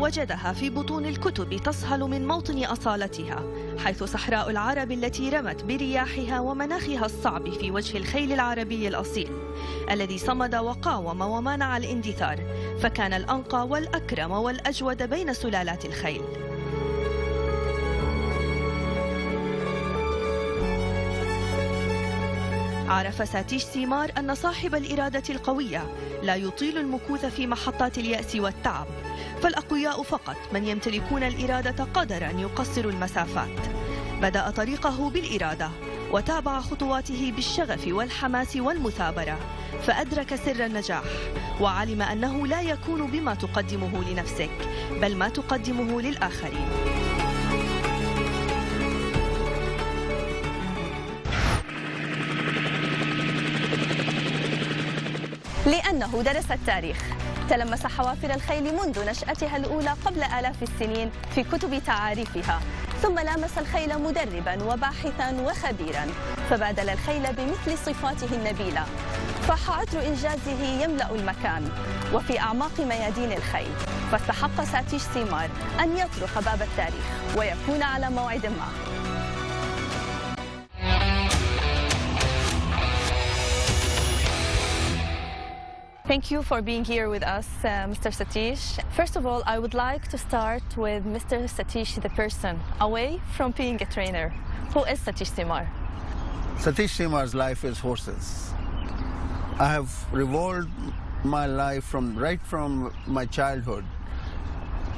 وجدها في بطون الكتب تصهل من موطن أصالتها، حيث صحراء العرب التي رمت برياحها ومناخها الصعب في وجه الخيل العربي الأصيل الذي صمد وقاوم ومانع الاندثار، فكان الأنقى والأكرم والأجود بين سلالات الخيل. عرف ساتيش سيمار أن صاحب الإرادة القوية لا يطيل المكوث في محطات اليأس والتعب، فالأقوياء فقط من يمتلكون الإرادة قدر أن يقصروا المسافات. بدأ طريقه بالإرادة وتابع خطواته بالشغف والحماس والمثابرة، فأدرك سر النجاح وعلم أنه لا يكون بما تقدمه لنفسك بل ما تقدمه للآخرين. لأنه درس التاريخ، تلمس حوافر الخيل منذ نشأتها الأولى قبل آلاف السنين في كتب تعاريفها، ثم لامس الخيل مدربا وباحثا وخبيرا، فبادل الخيل بمثل صفاته النبيلة، فاح عطر إنجازه يملأ المكان وفي أعماق ميادين الخيل، فاستحق ساتيش سيمار أن يطرق باب التاريخ ويكون على موعد معه. Thank you for being here with us, Mr. Satish. First of all, I would like to start with Mr. Satish, the person, away from being a trainer. Who is Satish Simar? Satish Simar's life is horses. I have revolved my life right from my childhood.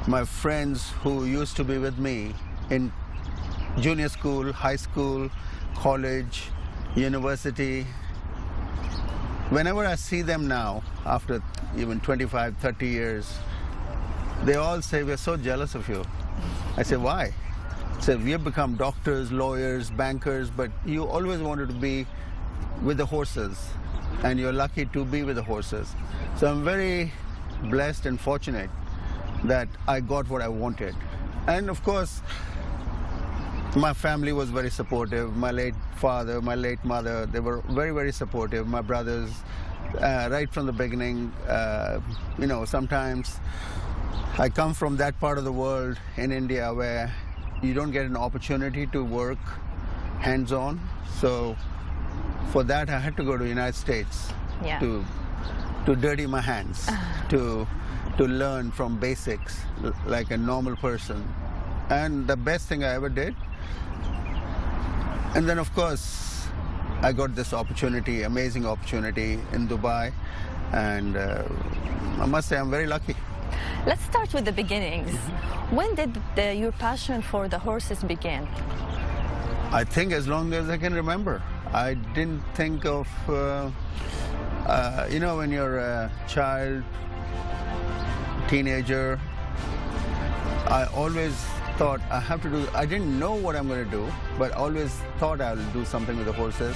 My friends who used to be with me in junior school, high school, college, university. Whenever I see them now, after even 25, 30 years, they all say, we're so jealous of you. I say, why? I say, we have become doctors, lawyers, bankers, but you always wanted to be with the horses, and you're lucky to be with the horses. So I'm very blessed and fortunate that I got what I wanted. And of course, my family was very supportive. My late father, my late mother, they were very, very supportive. My brothers, right from the beginning, sometimes I come from that part of the world in India where you don't get an opportunity to work hands-on. So for that, I had to go to the United States to dirty my hands, to learn from basics like a normal person. And the best thing I ever did. And then, of course, I got this opportunity, amazing opportunity in Dubai, and I must say I'm very lucky. Let's start with the beginnings. When did your passion for the horses begin? I think as long as I can remember. I didn't think of, when you're a child, teenager, I always thought I didn't know what I'm going to do, but always thought I'll do something with the horses.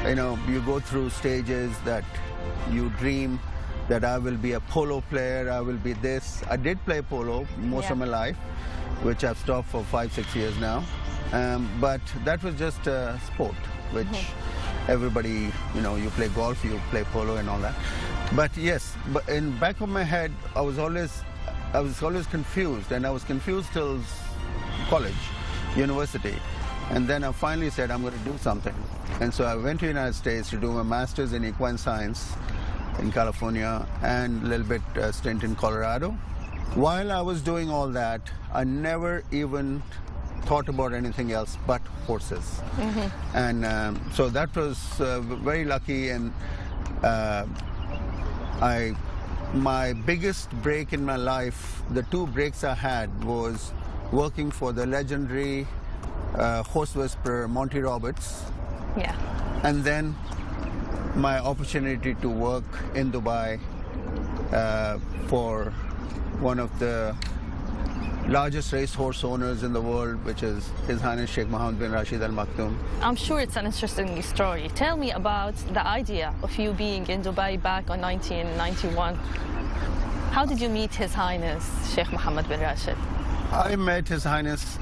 You go through stages that you dream that I will be a polo player, I will be this. I did play polo most of my life, which I've stopped for 5-6 years now. But that was just a sport, which everybody, you play golf, you play polo and all that. But yes, but in back of my head, I was always confused, and I was confused till college, university. And then I finally said, I'm going to do something. And so I went to the United States to do my master's in equine science in California and a little bit stint in Colorado. While I was doing all that, I never even thought about anything else but horses. And so that was very lucky, and my biggest break in my life, the two breaks I had, was working for the legendary horse whisperer Monty Roberts. And then my opportunity to work in Dubai for one of the largest racehorse owners in the world, which is His Highness Sheikh Mohammeds bin Rashid Al Maktoum. I'm sure it's an interesting story. Tell me about the idea of you being in Dubai back in 1991. How did you meet His Highness Sheikh Mohammed bin Rashid? I met His Highness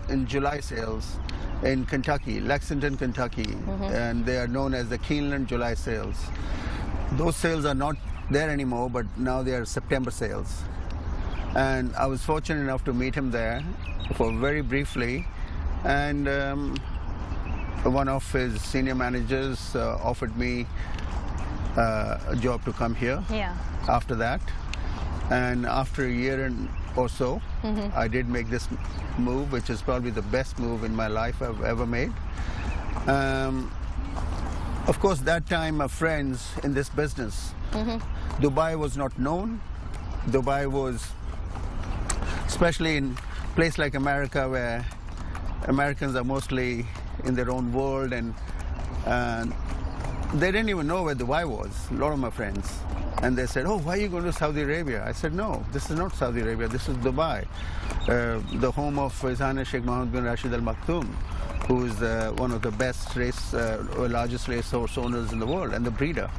in July sales in Kentucky, Lexington, Kentucky, and they are known as the Keeneland July sales. Those sales are not there anymore, but now they are September sales. And I was fortunate enough to meet him there for very briefly. And one of his senior managers offered me a job to come here after that. And after a year or so, I did make this move, which is probably the best move in my life I've ever made. Of course, that time my friends in this business, Dubai was not known. Dubai was, especially in a place like America, where Americans are mostly in their own world, and they didn't even know where Dubai was, a lot of my friends. And they said, oh, why are you going to Saudi Arabia? I said, no, this is not Saudi Arabia, this is Dubai, the home of His Highness Sheikh Mohammeds bin Rashid Al Maktoum, who is one of the best largest racehorse owners in the world, and the breeder.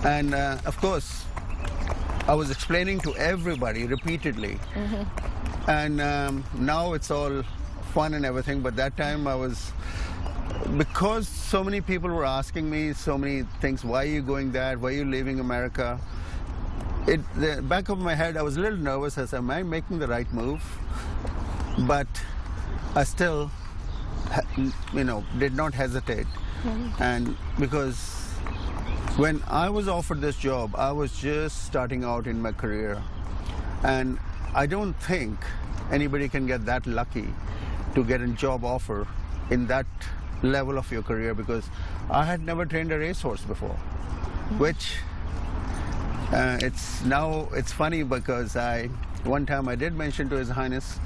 And of course, I was explaining to everybody repeatedly. And now it's all fun and everything, but that time I was, because so many people were asking me so many things, why are you going there, why are you leaving America? The back of my head, I was a little nervous as, am I making the right move? But I still, did not hesitate. And because when I was offered this job, I was just starting out in my career. And I don't think anybody can get that lucky to get a job offer in that level of your career, because I had never trained a racehorse before, which it's funny because one time I did mention to His Highness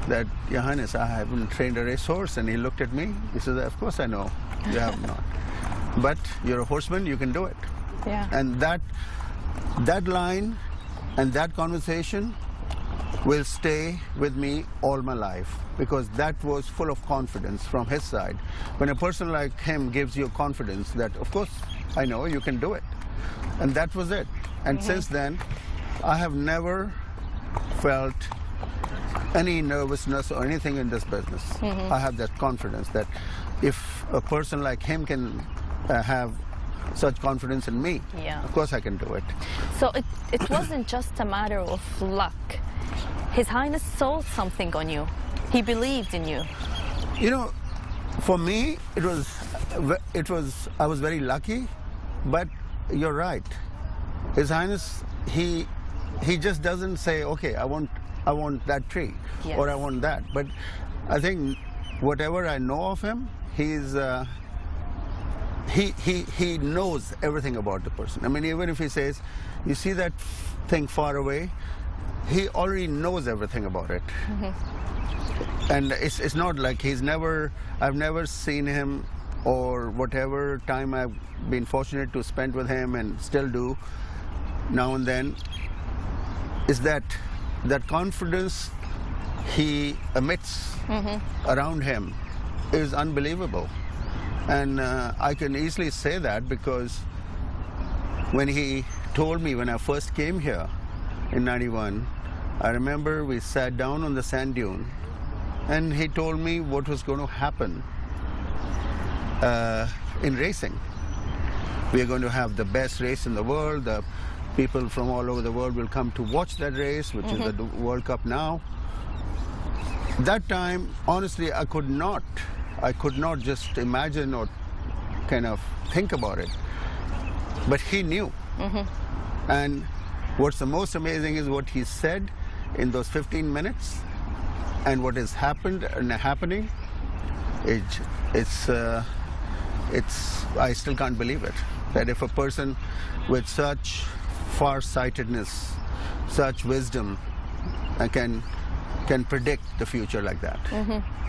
that, Your Highness, I haven't trained a racehorse, and he looked at me, he said, of course I know you have not, but you're a horseman, you can do it. And that line and that conversation will stay with me all my life, because that was full of confidence from his side. When a person like him gives you confidence that, of course, I know you can do it. And that was it. And since then, I have never felt any nervousness or anything in this business. I have that confidence that if a person like him can have such confidence in me, of course I can do it. So it wasn't just a matter of luck. His Highness saw something on you. He believed in you. For me, I was very lucky, but you're right. His Highness, he just doesn't say, okay, I want that tree, or I want that. But I think whatever I know of him, he knows everything about the person. I mean, even if he says, you see that thing far away, he already knows everything about it. And it's not like I've never seen him, or whatever time I've been fortunate to spend with him and still do now and then, is that confidence he emits around him is unbelievable. And I can easily say that because when he told me when I first came here in '91, I remember we sat down on the sand dune and he told me what was going to happen in racing. We are going to have the best race in the world. The people from all over the world will come to watch that race, which is the World Cup now. That time, honestly, I could not just imagine or kind of think about it. But he knew. And what's the most amazing is what he said in those 15 minutes and what has happened and happening. I still can't believe it. That if a person with such far-sightedness, such wisdom, can predict the future like that.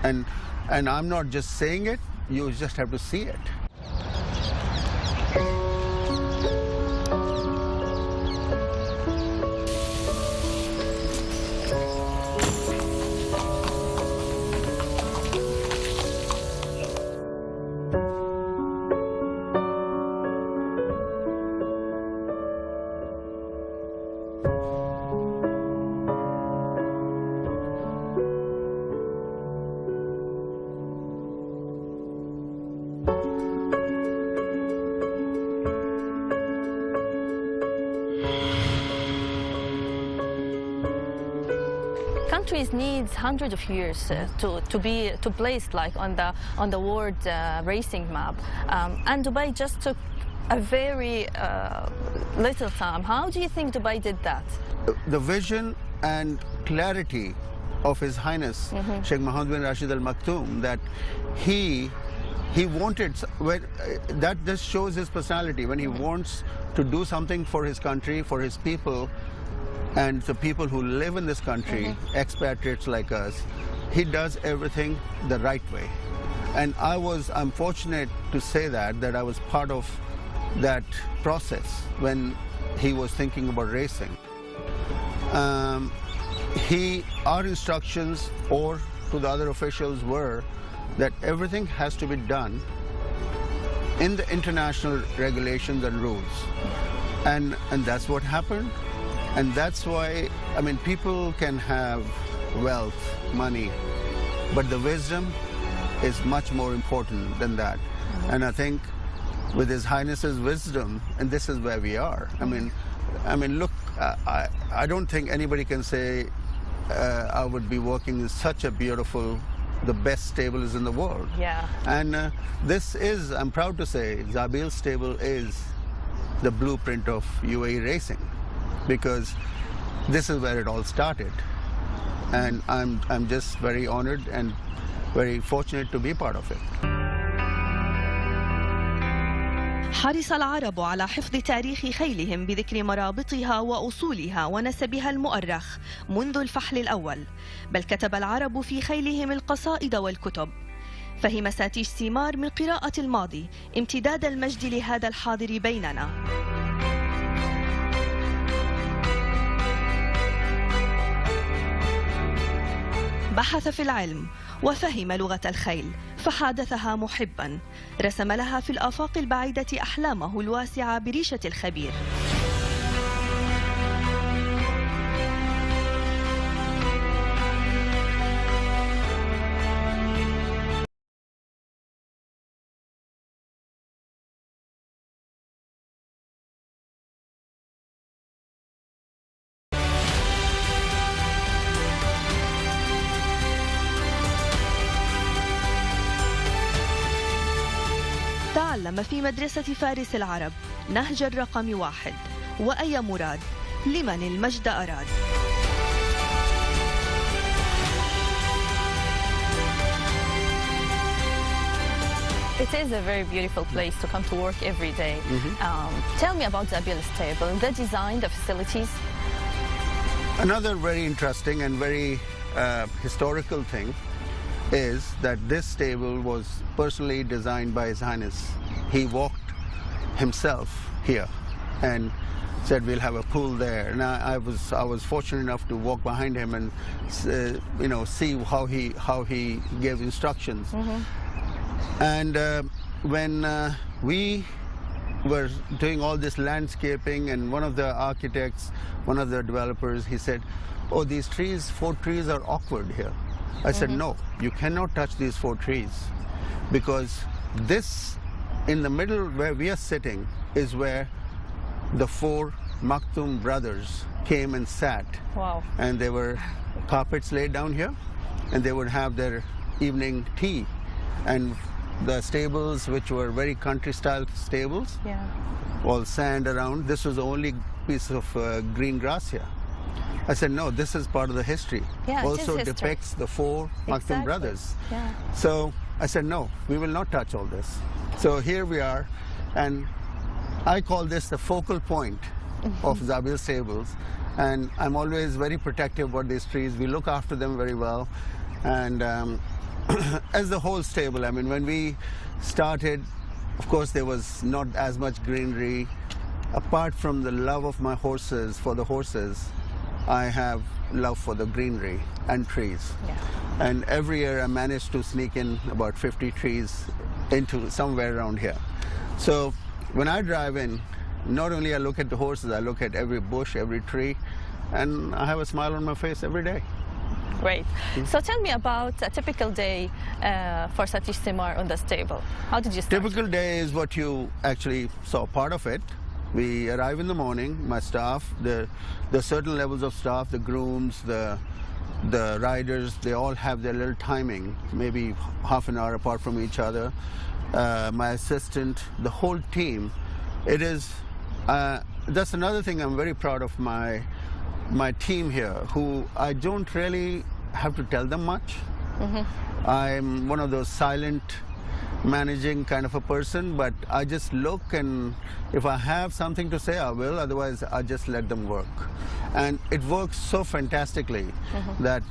And I'm not just saying it, you just have to see it. countries needs hundreds of years to place like on the world racing map, and Dubai just took a very little time. How do you think Dubai did that? The vision and clarity of His Highness Sheikh Mohammeds bin Rashid Al Maktoum, that he wanted, that just shows his personality. When he wants to do something for his country, for his people, and the people who live in this country, expatriates like us, he does everything the right way. And I'm fortunate to say that I was part of that process when he was thinking about racing. Our instructions or to the other officials were that everything has to be done in the international regulations and rules. And that's what happened. And that's why, I mean, people can have wealth, money, but the wisdom is much more important than that. And I think with His Highness's wisdom, and this is where we are. I mean, look, I don't think anybody can say I would be working in such a beautiful, the best stables in the world. Yeah. And this is, I'm proud to say, Zabil stable is the blueprint of UAE racing, because this is where it all started. And I'm just very honored and very fortunate to be part of it. حرص العرب على حفظ تاريخ خيلهم بذكر مرابطها وأصولها ونسبها المؤرخ منذ الفحل الأول، بل كتب العرب في خيلهم القصائد والكتب. فهم ساتيش سيمار من قراءة الماضي امتداد المجد لهذا الحاضر بيننا. بحث في العلم وفهم لغة الخيل فحادثها محبا، رسم لها في الآفاق البعيدة أحلامه الواسعة بريشة الخبير. تعلم في مدرسة فارس العرب نهج الرقم 1 وأي مراد لمن المجد أراد. It is a very beautiful place to come to work every day. Tell me about Zabil stable, the design, the facilities. Another very interesting and very historical thing is that this stable was personally designed by His Highness. He walked himself here and said we'll have a pool there. And I was fortunate enough to walk behind him and see how he gave instructions. And when we were doing all this landscaping, and one of the architects, one of the developers, he said, "Oh, these trees, 4 trees are awkward here." I said, "No, you cannot touch these 4 trees, because this, in the middle where we are sitting, is where the 4 Maktoum brothers came and sat." Wow. And there were carpets laid down here, and they would have their evening tea. And the stables, which were very country-style stables, all sand around. This was the only piece of green grass here. I said, no, this is part of the history. Yeah, also it is depicts the 4 Maktoum brothers. So I said, no, we will not touch all this. So here we are, and I call this the focal point of Zabil stables. And I'm always very protective about these trees. We look after them very well. And as the whole stable, I mean, when we started, of course, there was not as much greenery. Apart from the love of my horses, for the horses, I have love for the greenery and trees. And every year I manage to sneak in about 50 trees into somewhere around here. So when I drive in, not only I look at the horses, I look at every bush, every tree, and I have a smile on my face every day. Great. So tell me about a typical day for Satish Simar on the stable. How did you start? Typical day is what you actually saw part of it. We arrive in the morning, my staff, the certain levels of staff, the grooms, the the riders, they all have their little timing, maybe half an hour apart from each other. My assistant, the whole team. It is, that's another thing I'm very proud of my team here, who I don't really have to tell them much. I'm one of those silent managing kind of a person, but I just look, and if I have something to say, I will. Otherwise, I just let them work. And it works so fantastically that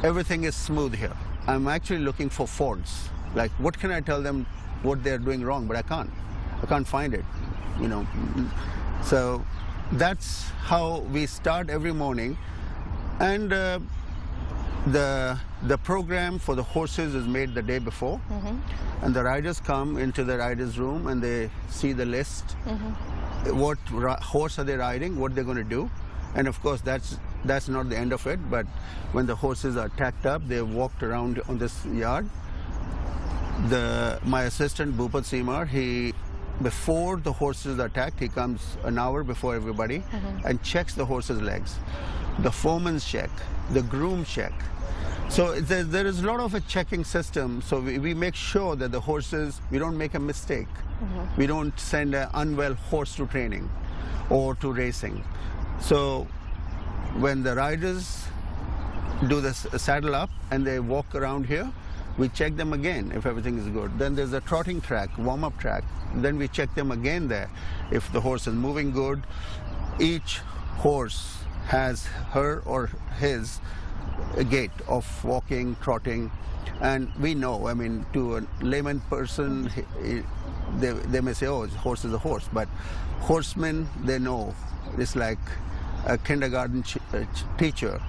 everything is smooth here. I'm actually looking for faults. Like, what can I tell them what they're doing wrong? But I can't find it, you know. So that's how we start every morning. And the program for the horses is made the day before, and the riders come into the riders' room and they see the list, what horse are they riding, what they're going to do, and of course that's not the end of it. But when the horses are tacked up, they walked around on this yard. My assistant Bhupat Simar, before the horses are tacked, he comes an hour before everybody and checks the horses' legs. The foreman's check, the groom check. So there is a lot of a checking system. So we make sure that the horses, we don't make a mistake. We don't send an unwell horse to training or to racing. So when the riders do the saddle up and they walk around here, we check them again if everything is good. Then there's a trotting track, warm-up track. Then we check them again there. If the horse is moving good, each horse has her or his gait of walking, trotting, and we know, I mean, to a layman person, they may say, oh, a horse is a horse, but horsemen, they know. It's like a kindergarten teacher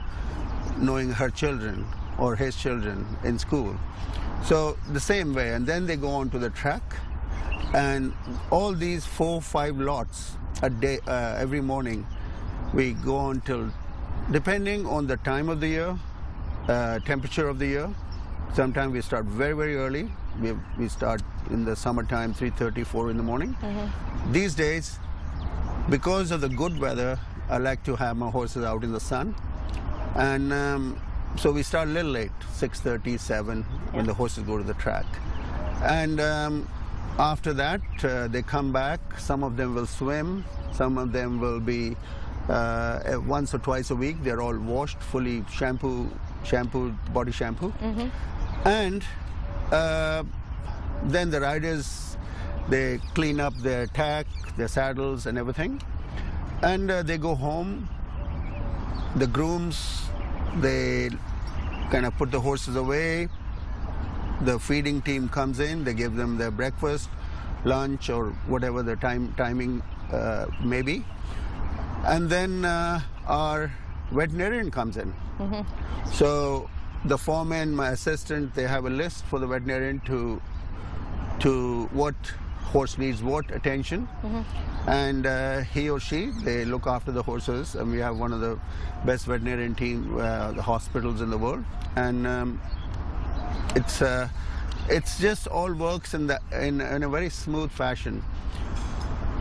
knowing her children or his children in school. So the same way, and then they go on to the track, and all these 4-5 lots a day, every morning, we go on till, depending on the time of the year, temperature of the year. Sometimes we start very, very early. We start in the summertime, 3:30, 4 in the morning. These days, because of the good weather, I like to have my horses out in the sun. And so we start a little late, 6:30, 7, when the horses go to the track. And after that, they come back. Some of them will swim. Some of them will be once or twice a week. They're all washed, fully shampooed, body shampoo. And then the riders, they clean up their tack, their saddles and everything. And they go home. The grooms, they kind of put the horses away. The feeding team comes in, they give them their breakfast, lunch, or whatever the timing may be. And then our veterinarian comes in. So the foreman, my assistant, they have a list for the veterinarian to what horse needs what attention. And he or she, they look after the horses, and we have one of the best veterinarian team, the hospitals in the world. And it's just all works in a very smooth fashion.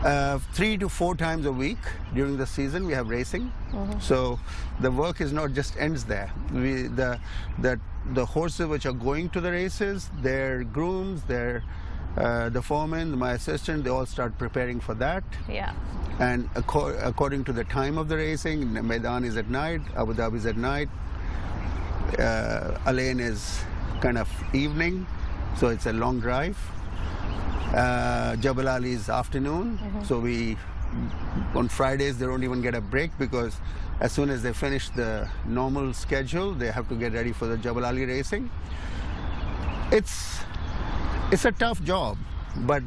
3 to 4 times a week during the season we have racing. So the work is not just ends there. The horses which are going to the races, their grooms, the foreman, my assistant, they all start preparing for that. Yeah. And according to the time of the racing, Maidan is at night, Abu Dhabi is at night, Alain is kind of evening, so it's a long drive. Jabal Ali is afternoon, so on Fridays they don't even get a break, because as soon as they finish the normal schedule, they have to get ready for the Jabal Ali racing. It's a tough job, but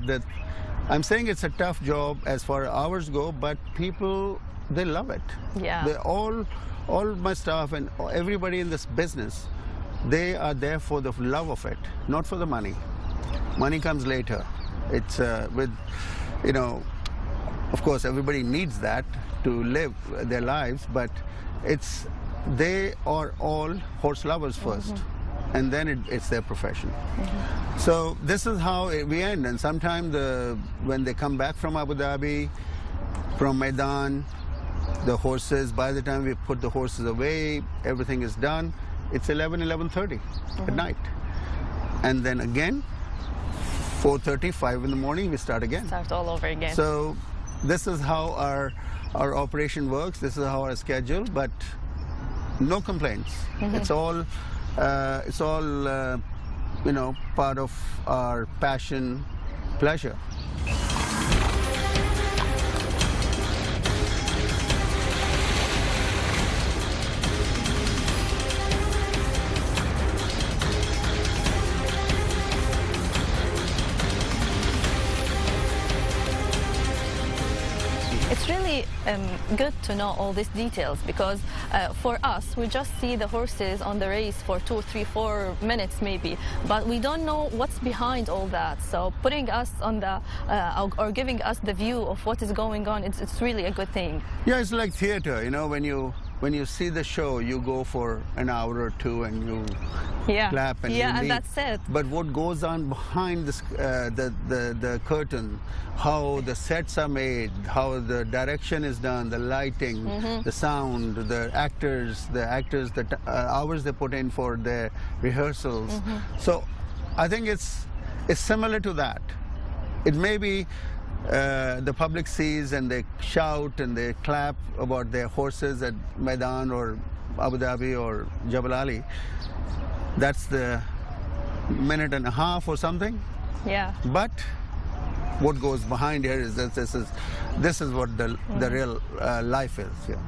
I'm saying it's a tough job as far as hours go, but people, they love it. Yeah. They all my staff and everybody in this business, they are there for the love of it, not for the money. Money comes later. It's of course everybody needs that to live their lives, but they are all horse lovers first, and then it's their profession. So this is how we end. And sometimes when they come back from Abu Dhabi, from Maidan, The horses, by the time we put the horses away, everything is done. It's 11:30 at night. And then again, 4:30, 5 in the morning, we start again. Start all over again. So this is how our operation works. This is how our schedule, but no complaints. It's all part of our passion, pleasure. It's really good to know all these details because for us, we just see the horses on the race for 2, 3, 4 minutes maybe, but we don't know what's behind all that. So putting us on the, or giving us the view of what is going on, it's really a good thing. Yeah, it's like theater, when you see the show, you go for an hour or two and you clap and you leave. And that's it. But what goes on behind this, the curtain, how the sets are made, how the direction is done, the lighting, the sound, the actors, the hours they put in for their rehearsals. So I think it's similar to that. It may be the public sees and they shout and they clap about their horses at Maidan or Abu Dhabi or Jabal Ali. That's the minute and a half or something. Yeah. But what goes behind here is that this is what the real life is. Yeah.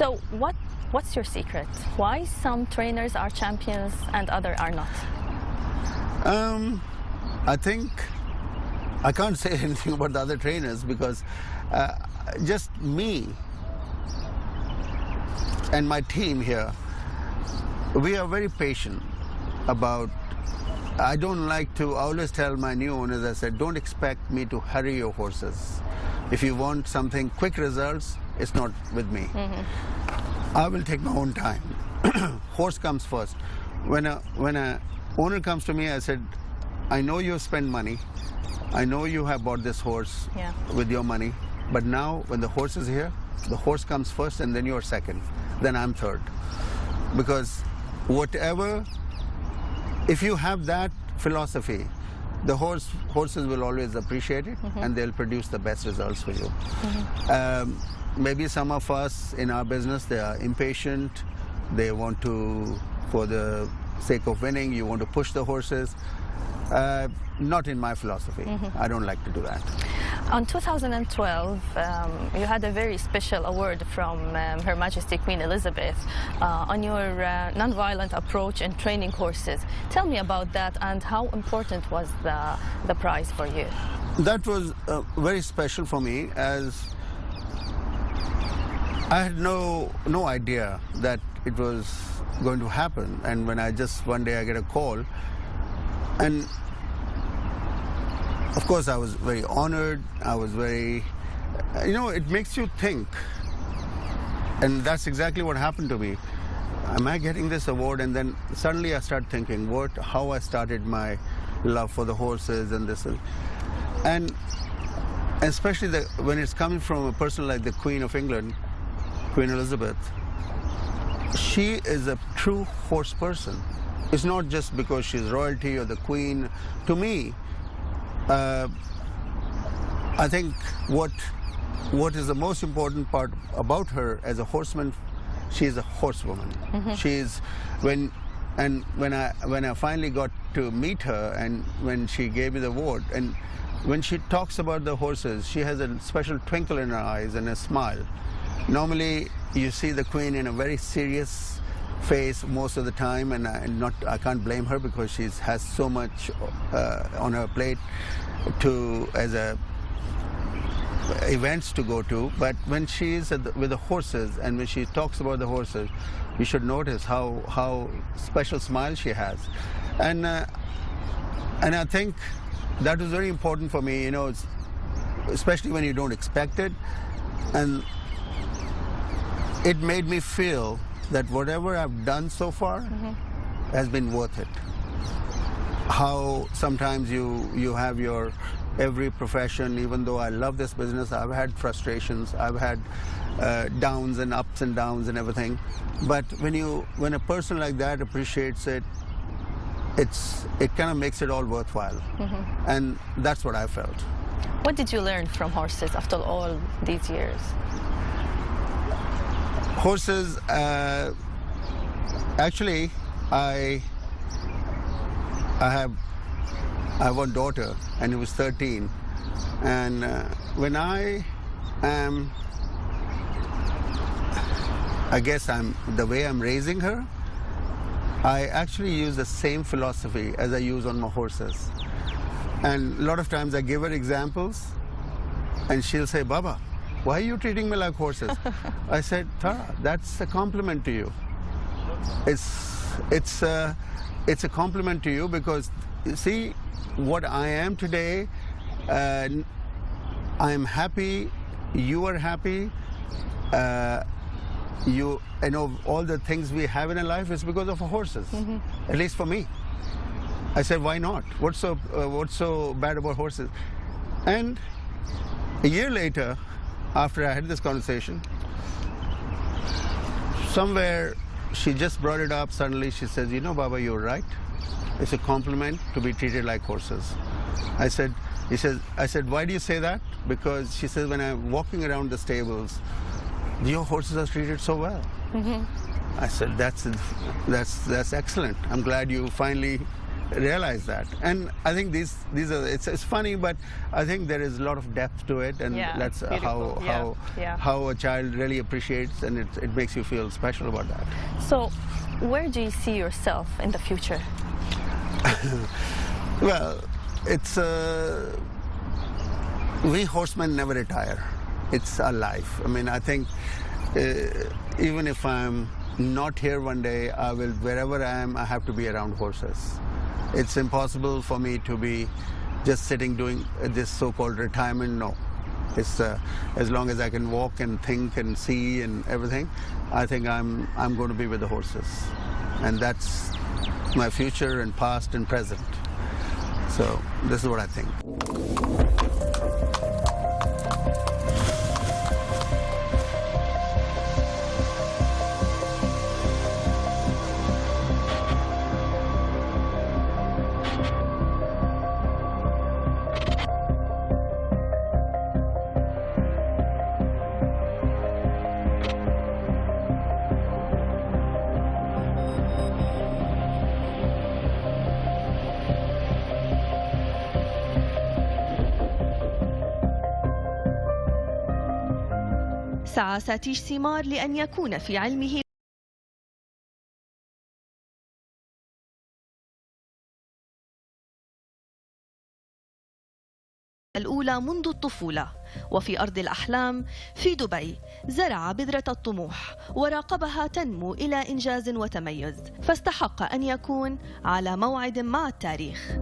So what's your secret? Why some trainers are champions and others are not? I think I can't say anything about the other trainers because just me and my team here, we are very patient about. I don't like to. I always tell my new owners, I said, don't expect me to hurry your horses. If you want something quick results, it's not with me. I will take my own time. Horse comes first. When a owner comes to me, I said, I know you spend money. I know you have bought this horse with your money. But now when the horse is here, the horse comes first and then you're second. Then I'm third. Because if you have that philosophy, the horses will always appreciate it and they'll produce the best results for you. Maybe some of us in our business, they are impatient. They want to, for the sake of winning, you want to push the horses. Not in my philosophy. I don't like to do that. On 2012, you had a very special award from Her Majesty Queen Elizabeth on your non-violent approach in training horses. Tell me about that and how important was the prize for you? That was very special for me, as I had no idea that it was going to happen. And when one day I get a call, and of course I was very honored. I was very, it makes you think. And that's exactly what happened to me. Am I getting this award? And then suddenly I start thinking how I started my love for the horses and this. And especially when it's coming from a person like the Queen of England, Queen Elizabeth, she is a true horse person. It's not just because she's royalty or the Queen. To me, I think what is the most important part about her as a horseman, she is a horsewoman. When I finally got to meet her and when she gave me the award, and when she talks about the horses, she has a special twinkle in her eyes and a smile. Normally, you see the Queen in a very serious face most of the time, and I can't blame her because she has so much on her plate as a events to go to, but when she is with the horses and when she talks about the horses, you should notice how special smile she has. And I think that was very important for me, especially when you don't expect it. And it made me feel that whatever I've done so far has been worth it. How sometimes you have your every profession, even though I love this business, I've had frustrations, I've had downs and ups and downs and everything. But when a person like that appreciates it, it kind of makes it all worthwhile. And that's what I felt. What did you learn from horses after all these years? Horses, actually, I have one daughter, and it was 13. And when I guess the way I'm raising her, I actually use the same philosophy as I use on my horses. And a lot of times I give her examples, and she'll say, "Baba, why are you treating me like horses?" I said, "Tara, that's a compliment to you. It's a compliment to you because you see what I am today. I am happy. You are happy. You know all the things we have in our life is because of horses. At least for me." I said, "Why not? What's so bad about horses?" And a year later, after I had this conversation, somewhere she just brought it up. Suddenly she says, "Baba, you're right. It's a compliment to be treated like horses." I said, "Why do you say that?" Because she says, "When I'm walking around the stables, your horses are treated so well." I said, that's excellent. I'm glad you finally realized that. And I think these are, it's funny, but I think there is a lot of depth to it, and that's how a child really appreciates, and it makes you feel special about that. So where do you see yourself in the future? Well, it's we horsemen never retire. It's our life. I mean, I think even if I'm not here one day, wherever I am, I have to be around horses. It's impossible for me to be just sitting doing this so-called retirement. No, it's as long as I can walk and think and see and everything, I think I'm going to be with the horses, and that's my future and past and present. So this is what I think. سعى ساتيش سيمار لأن يكون في علمه الأولى منذ الطفولة، وفي أرض الأحلام في دبي زرع بذرة الطموح وراقبها تنمو إلى إنجاز وتميز، فاستحق أن يكون على موعد مع التاريخ.